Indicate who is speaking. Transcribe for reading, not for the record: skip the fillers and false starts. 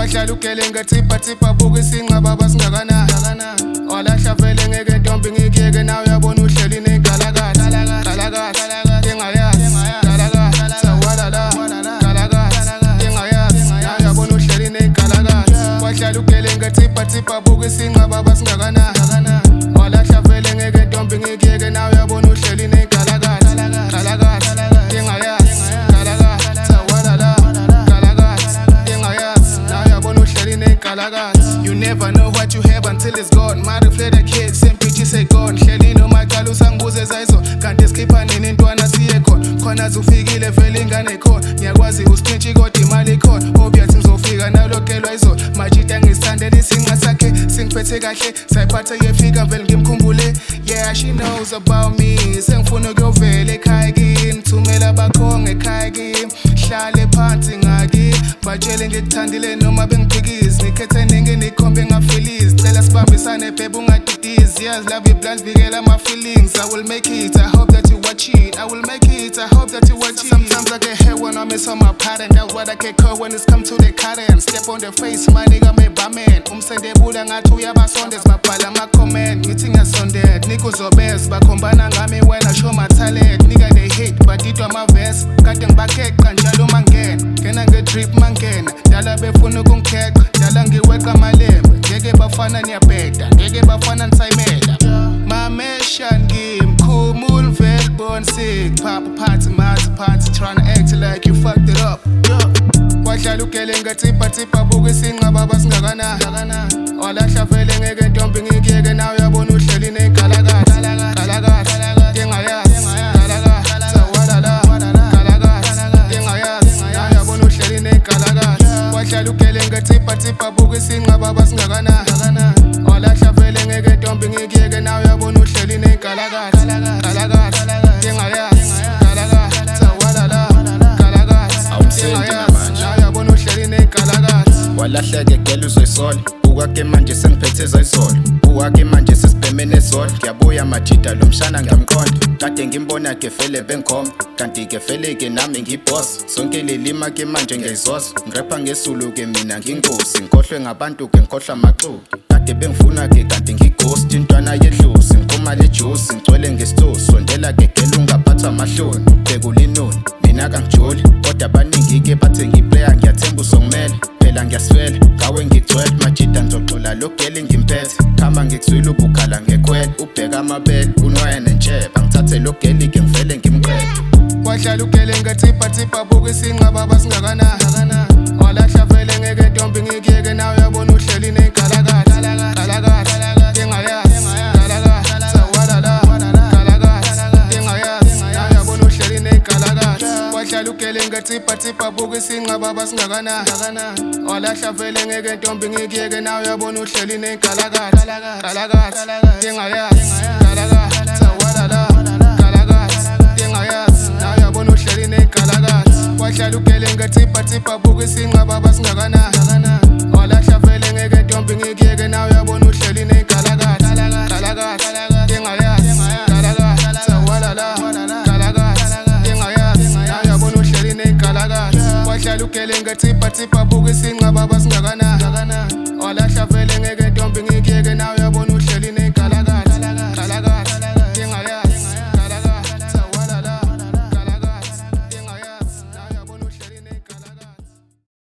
Speaker 1: wahlala ugelenga tipha buka isinqaba basingakana walahla vele ngeke ntombi ngikiyeke nawe yabona uhleli nengalakala engayazi sawalala engayazi nawe yabona uhleli nengalakala wahlala ugelenga tipha buka isinqaba basingakana walahla vele ngeke ntombi ngikiyeke nawe yabona uhleli nengalakala engayazi sawalala engayazi nawe yabona uhleli nengalakala. You never know what you have until it's gone. Marifleda kids, same bitches say gone. Hleli noma qala usangibuze zayizo kanti esikhipha nini intwana siye khona khona zufikile vele ingane khona ngiyakwazi usipintshi kodwa imali khona obvious ngizofika nalokelwa izolo majita ngisithandela isinqa sakhe singiphethe kahle sayiphatha yefika vele ngimkhumbule yeah she knows about me sengifuna ukuyovela ekhaya kimi thumela abakhonga ekhaya kimi hlale phansi ngaki batshele ngikuthandile noma bengiphikisi nikhethe ningi nikhombe ngafilizi cela sibambisane babe ungadidizi yazi love you blunts vikela my feelings I will make it I hope that you watch it I will make it I hope that you watch it. Sometimes I get hurt when I miss on my pattern that's what I get caught when it's come to the current step on the face my nigga me baman umsendebula ngathi uyabasondeza babhala ama comment ngithi ngiyasondela nikuzobeza bakhombana ngami when I show my talent nigga they hate badidwa ama verse kade ngibakeqa njalo mangena ngedrip mangena dala befuna ukungikheqa dala ngiweqa amalembe ngeke bafana niyabheda ngeke bafana nisayimela mamesha ngimkhumula vele born sick papa party trying to act like you fucked it up wahlala ugelenga tipha buka isinqaba basingakana walahla vele ngeke ntombi ngikiyeke nawe yabona uhleli nengalakala engayazi sawalala engayazi nawe yabona uhleli nengalakala wahlala ugelenga tipha buka isinqaba basingakana walahla vele ngeke ntombi ngikiyeke nawe yabona uhleli nengalakala engayazi sawalala nawe yabona uhleli nengalakala
Speaker 2: walahleke gela uzoyisola buka-ke manje sengiphethe zayizolo buka-ke manje sesibhemene zolo ngiyabuya majida lo mshana ngiyamqonda kade ngimbona-ke vele bengikhomba kanti-ke vele-ke nami ngiyibhosi sonke lelima-ke manje ngiyayizoza ngirepha ngesulu-ke mina ngiyinkosi ngikhohlwe ngabantu-ke ngikhohlwa amaxuku kade bengifuna-ke kanti ngighost intwana yedlusi ngiphuma lejusi ngigcwele ngesitosi sondela-ke gela ungaphathwa amahloni bekulinoni mina kangijoli kodwa abaningi-ke bathe ngiplaya ngiyathemba uzongimela phela ngiyaswela ngawe ngigcwele majida ngizoxola lo geli ngimphethe khamba ngikuzwile ubukhala ngekhwele ubheka amabele unwaya nentsheba ngithathe lo geli-ke ngivele ngimqede
Speaker 1: wahlala ugelenga tipha buka isinqaba basingakana walahla vele ngeke ntombi ngikiyeke nawe yabona uhleli nengalakala engayazi sawalala engayazi nawe yabona uhleli nengalakala wahlala ugelenga tipha buka isinqaba basingakana walahla vele ngeke ntombi ngikiyeke nawe yabona uhleli nengalakala engayazi sawalala engayazi nawe yabona uhleli nengalakala wahlala ugelenga tipha buka isinqaba basingakana walahla vele ngeke ntombi ngikiyeke nawe yabona uhleli nengalakala engayazi sawalala engayazi nawe yabona uhleli nengalakala wahlala ugelenga tipha buka isinqaba basingakana walahla vele